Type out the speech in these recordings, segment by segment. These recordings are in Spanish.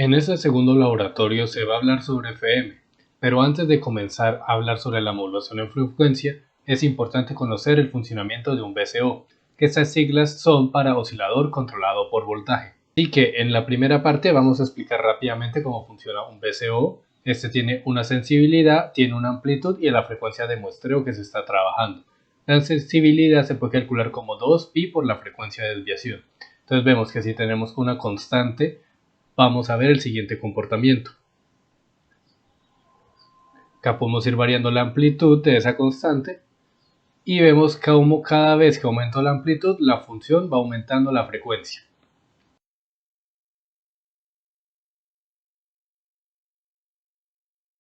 En este segundo laboratorio se va a hablar sobre FM, pero antes de comenzar a hablar sobre la modulación en frecuencia, es importante conocer el funcionamiento de un VCO, que estas siglas son para oscilador controlado por voltaje. Así que en la primera parte vamos a explicar rápidamente cómo funciona un VCO. Este tiene una sensibilidad, tiene una amplitud y la frecuencia de muestreo que se está trabajando. La sensibilidad se puede calcular como 2pi por la frecuencia de desviación. Entonces vemos que si tenemos una constante, vamos a ver el siguiente comportamiento. Acá podemos ir variando la amplitud de esa constante y vemos cómo cada vez que aumento la amplitud, la función va aumentando la frecuencia.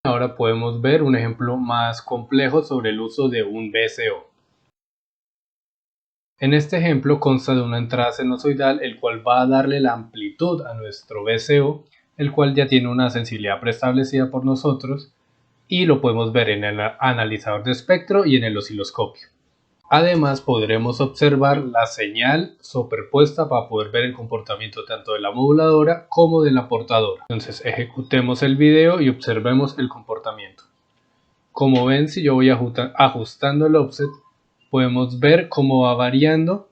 Ahora podemos ver un ejemplo más complejo sobre el uso de un VCO. En este ejemplo consta de una entrada sinusoidal, el cual va a darle la amplitud a nuestro VCO, el cual ya tiene una sensibilidad preestablecida por nosotros, y lo podemos ver en el analizador de espectro y en el osciloscopio. Además, podremos observar la señal superpuesta para poder ver el comportamiento tanto de la moduladora como de la portadora. Entonces, ejecutemos el video y observemos el comportamiento. Como ven, si yo voy ajustando el offset, podemos ver cómo va variando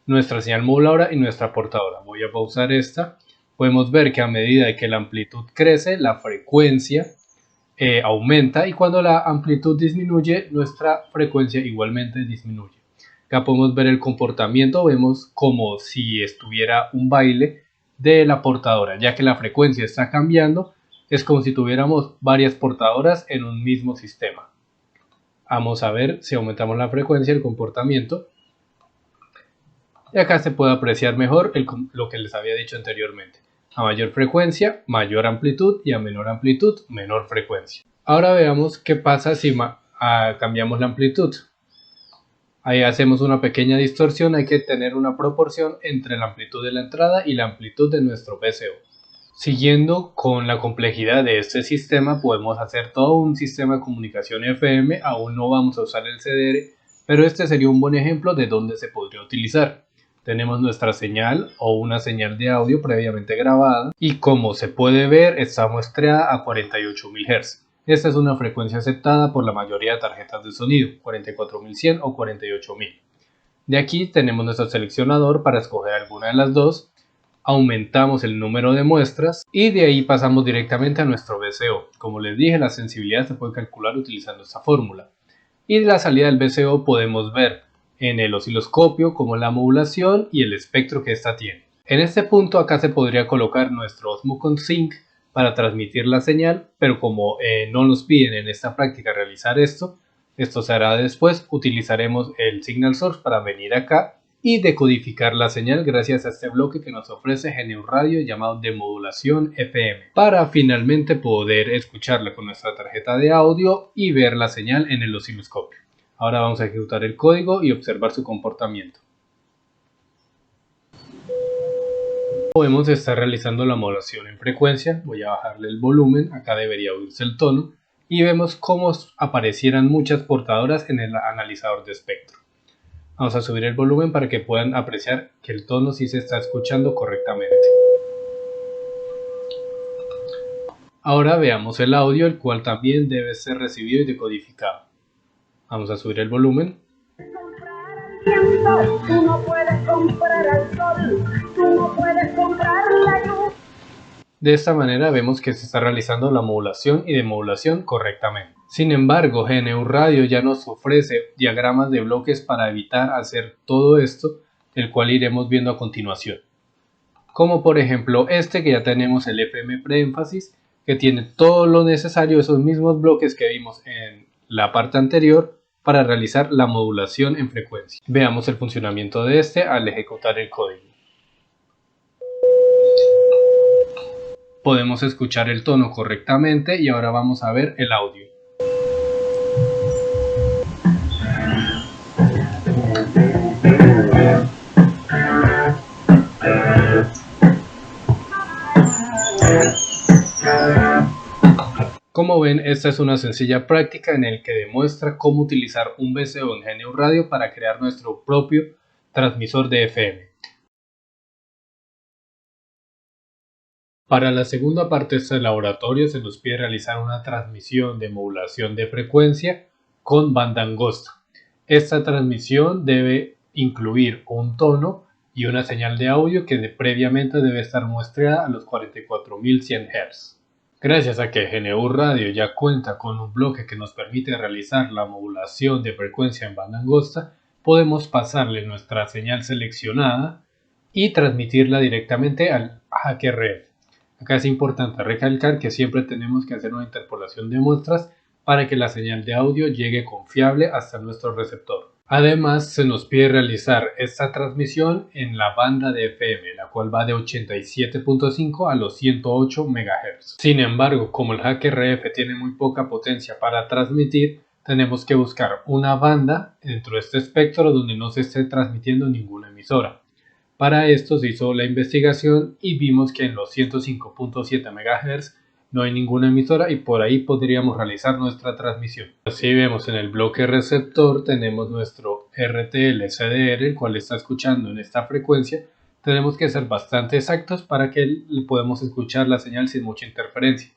nuestra señal moduladora y nuestra portadora. Voy a pausar esta. Podemos ver que a medida que la amplitud crece, la frecuencia aumenta, y cuando la amplitud disminuye, nuestra frecuencia igualmente disminuye. Acá podemos ver el comportamiento, vemos como si estuviera un baile de la portadora, ya que la frecuencia está cambiando, es como si tuviéramos varias portadoras en un mismo sistema. Vamos a ver si aumentamos la frecuencia, el comportamiento, y acá se puede apreciar mejor lo que les había dicho anteriormente. A mayor frecuencia, mayor amplitud, y a menor amplitud, menor frecuencia. Ahora veamos qué pasa si cambiamos la amplitud. Ahí hacemos una pequeña distorsión, hay que tener una proporción entre la amplitud de la entrada y la amplitud de nuestro VCO. Siguiendo con la complejidad de este sistema, podemos hacer todo un sistema de comunicación FM. Aún no vamos a usar el CDR, pero este sería un buen ejemplo de dónde se podría utilizar. Tenemos nuestra señal o una señal de audio previamente grabada, y como se puede ver, está muestreada a 48.000 Hz. Esta es una frecuencia aceptada por la mayoría de tarjetas de sonido, 44.100 o 48.000. De aquí tenemos nuestro seleccionador para escoger alguna de las dos, aumentamos el número de muestras y de ahí pasamos directamente a nuestro VCO. Como les dije, la sensibilidad se puede calcular utilizando esta fórmula. Y de la salida del VCO podemos ver en el osciloscopio como la modulación y el espectro que ésta tiene. En este punto acá se podría colocar nuestro Osmo Consync para transmitir la señal, pero como no nos piden en esta práctica realizar esto se hará después. Utilizaremos el Signal Source para venir acá y decodificar la señal gracias a este bloque que nos ofrece GNU Radio llamado de modulación FM, para finalmente poder escucharla con nuestra tarjeta de audio y ver la señal en el osciloscopio. Ahora vamos a ejecutar el código y observar su comportamiento. Podemos estar realizando la modulación en frecuencia. Voy a bajarle el volumen, acá debería oírse el tono, y vemos cómo aparecieran muchas portadoras en el analizador de espectro. Vamos a subir el volumen para que puedan apreciar que el tono sí se está escuchando correctamente. Ahora veamos el audio, el cual también debe ser recibido y decodificado. Vamos a subir el volumen. Tú no puedes comprar al sol, tú no puedes comprar la luz. De esta manera vemos que se está realizando la modulación y demodulación correctamente. Sin embargo, GNU Radio ya nos ofrece diagramas de bloques para evitar hacer todo esto, el cual iremos viendo a continuación. Como por ejemplo este, que ya tenemos el FM preénfasis, que tiene todo lo necesario, esos mismos bloques que vimos en la parte anterior, para realizar la modulación en frecuencia. Veamos el funcionamiento de este al ejecutar el código. Podemos escuchar el tono correctamente y ahora vamos a ver el audio. Como ven, esta es una sencilla práctica en la que demuestra cómo utilizar un VCO en GNU Radio para crear nuestro propio transmisor de FM. Para la segunda parte de este laboratorio se nos pide realizar una transmisión de modulación de frecuencia con banda angosta. Esta transmisión debe incluir un tono y una señal de audio que previamente debe estar muestreada a los 44.100 Hz. Gracias a que GNU Radio ya cuenta con un bloque que nos permite realizar la modulación de frecuencia en banda angosta, podemos pasarle nuestra señal seleccionada y transmitirla directamente al HRF. Acá es importante recalcar que siempre tenemos que hacer una interpolación de muestras para que la señal de audio llegue confiable hasta nuestro receptor. Además, se nos pide realizar esta transmisión en la banda de FM, la cual va de 87.5 a los 108 MHz. Sin embargo, como el HRF tiene muy poca potencia para transmitir, tenemos que buscar una banda dentro de este espectro donde no se esté transmitiendo ninguna emisora. Para esto se hizo la investigación y vimos que en los 105.7 MHz no hay ninguna emisora y por ahí podríamos realizar nuestra transmisión. Así vemos en el bloque receptor tenemos nuestro RTL-CDR, el cual está escuchando en esta frecuencia. Tenemos que ser bastante exactos para que podamos escuchar la señal sin mucha interferencia.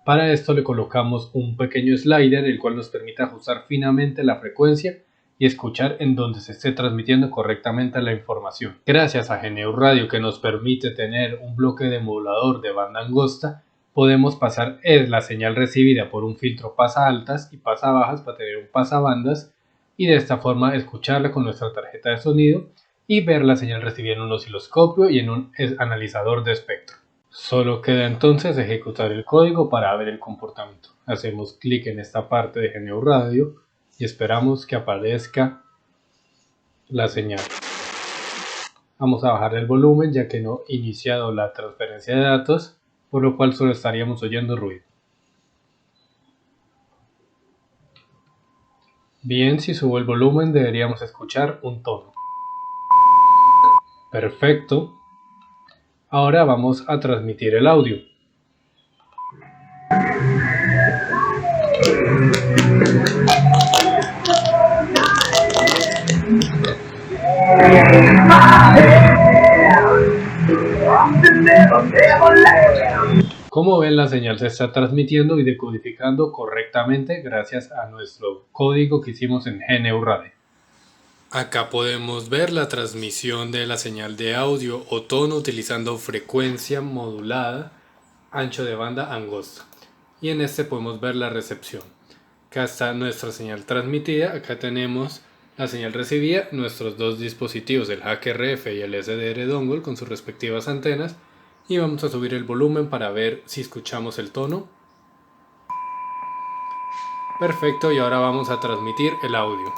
Para esto le colocamos un pequeño slider, el cual nos permite ajustar finamente la frecuencia y escuchar en donde se esté transmitiendo correctamente la información. Gracias a GNU Radio, que nos permite tener un bloque de modulador de banda angosta, podemos pasar la señal recibida por un filtro pasa altas y pasa bajas para tener un pasabandas y de esta forma escucharla con nuestra tarjeta de sonido y ver la señal recibida en un osciloscopio y en un analizador de espectro. Solo queda entonces ejecutar el código para ver el comportamiento. Hacemos clic en esta parte de GNU Radio y esperamos que aparezca la señal. Vamos a bajar el volumen ya que no he iniciado la transferencia de datos, por lo cual solo estaríamos oyendo ruido. Bien, si subo el volumen deberíamos escuchar un tono. Perfecto. Ahora vamos a transmitir el audio. Como ven, la señal se está transmitiendo y decodificando correctamente gracias a nuestro código que hicimos en GNU Radio. Acá podemos ver la transmisión de la señal de audio o tono utilizando frecuencia modulada, ancho de banda angosta. Y en este podemos ver la recepción. Acá está nuestra señal transmitida, acá tenemos la señal recibida, nuestros dos dispositivos, el HRF y el SDR dongle con sus respectivas antenas, y vamos a subir el volumen para ver si escuchamos el tono. Perfecto, y ahora vamos a transmitir el audio.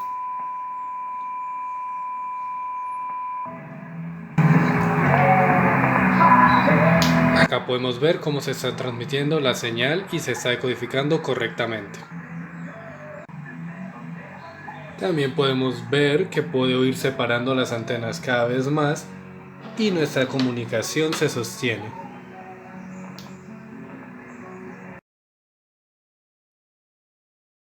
Acá podemos ver cómo se está transmitiendo la señal y se está decodificando correctamente. También podemos ver que puedo ir separando las antenas cada vez más y nuestra comunicación se sostiene.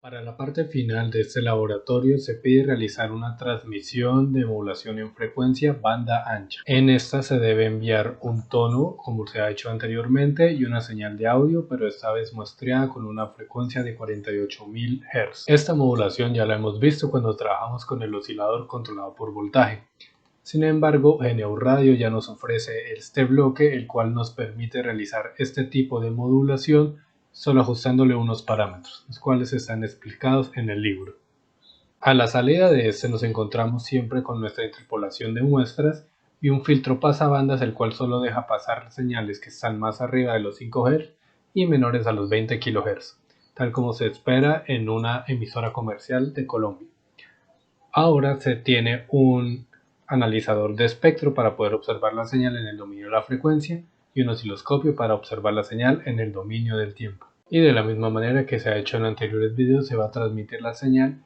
Para la parte final de este laboratorio se pide realizar una transmisión de modulación en frecuencia banda ancha. En esta se debe enviar un tono como se ha hecho anteriormente y una señal de audio, pero esta vez muestreada con una frecuencia de 48.000 Hz. Esta modulación ya la hemos visto cuando trabajamos con el oscilador controlado por voltaje. Sin embargo, GNU Radio ya nos ofrece este bloque, el cual nos permite realizar este tipo de modulación solo ajustándole unos parámetros, los cuales están explicados en el libro. A la salida de este nos encontramos siempre con nuestra interpolación de muestras y un filtro pasabandas, el cual solo deja pasar señales que están más arriba de los 5 Hz y menores a los 20 kHz, tal como se espera en una emisora comercial de Colombia. Ahora se tiene un analizador de espectro para poder observar la señal en el dominio de la frecuencia y un osciloscopio para observar la señal en el dominio del tiempo. Y de la misma manera que se ha hecho en anteriores videos, se va a transmitir la señal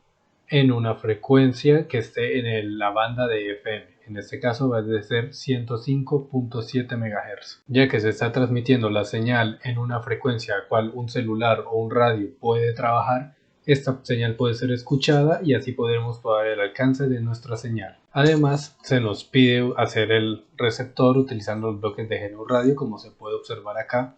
en una frecuencia que esté en la banda de FM. En este caso va a ser 105.7 MHz. Ya que se está transmitiendo la señal en una frecuencia a cual un celular o un radio puede trabajar, esta señal puede ser escuchada y así podremos probar el alcance de nuestra señal. Además, se nos pide hacer el receptor utilizando los bloques de GNU Radio, como se puede observar acá,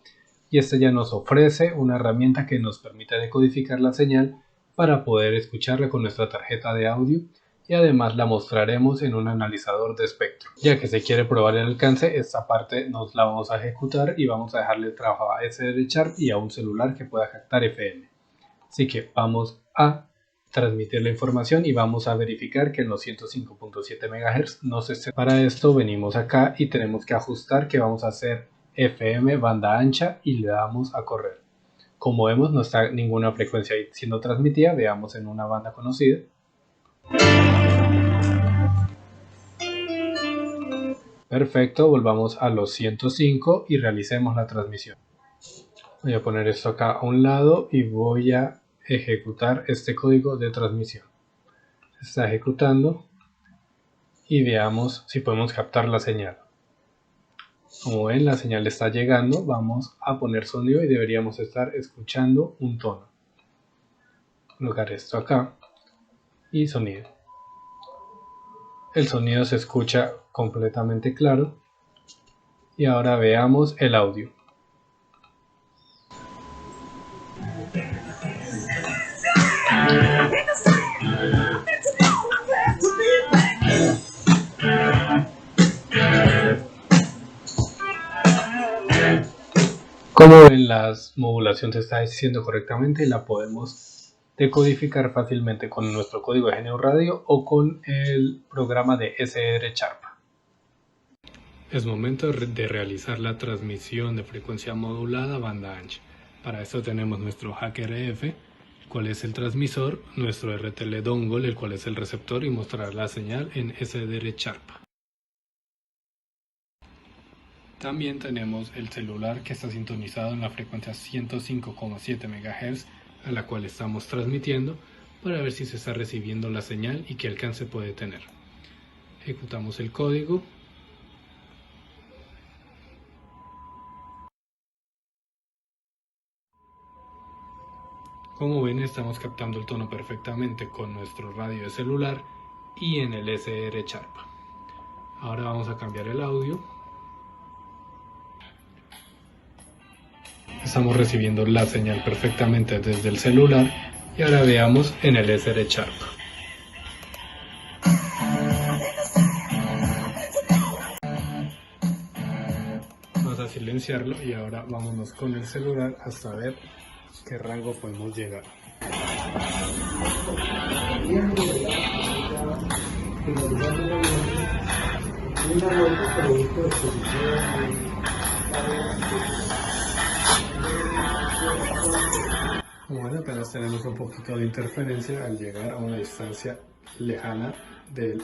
y este ya nos ofrece una herramienta que nos permite decodificar la señal para poder escucharla con nuestra tarjeta de audio, y además la mostraremos en un analizador de espectro. Ya que se quiere probar el alcance, esta parte nos la vamos a ejecutar y vamos a dejarle trabajo a SDR Sharp y a un celular que pueda captar FM. Así que vamos a transmitir la información y vamos a verificar que en los 105.7 MHz no se esté. Para esto venimos acá y tenemos que ajustar que vamos a hacer FM banda ancha y le damos a correr. Como vemos, no está ninguna frecuencia siendo transmitida. Veamos en una banda conocida. Perfecto, volvamos a los 105 y realicemos la transmisión. Voy a poner esto acá a un lado y voy a ejecutar este código de transmisión. Se está ejecutando y veamos si podemos captar la señal. Como ven, la señal está llegando. Vamos a poner sonido y deberíamos estar escuchando un tono. Colocar esto acá y sonido. El sonido se escucha completamente claro. Y ahora veamos el audio. Como ven, la modulación se está haciendo correctamente y la podemos decodificar fácilmente con nuestro código de GNU Radio o con el programa de SDR Sharp. Es momento de realizar la transmisión de frecuencia modulada banda ancha. Para esto tenemos nuestro HackRF, el cual es el transmisor, nuestro RTL dongle, el cual es el receptor, y mostrar la señal en SDR Sharp. También tenemos el celular que está sintonizado en la frecuencia 105,7 MHz a la cual estamos transmitiendo para ver si se está recibiendo la señal y qué alcance puede tener. Ejecutamos el código. Como ven, estamos captando el tono perfectamente con nuestro radio de celular y en el SDR Sharp. Ahora vamos a cambiar el audio. Estamos recibiendo la señal perfectamente desde el celular y ahora veamos en el SDR Sharp. Vamos a silenciarlo y ahora vámonos con el celular hasta ver qué rango podemos llegar. Bueno, apenas tenemos un poquito de interferencia al llegar a una distancia lejana del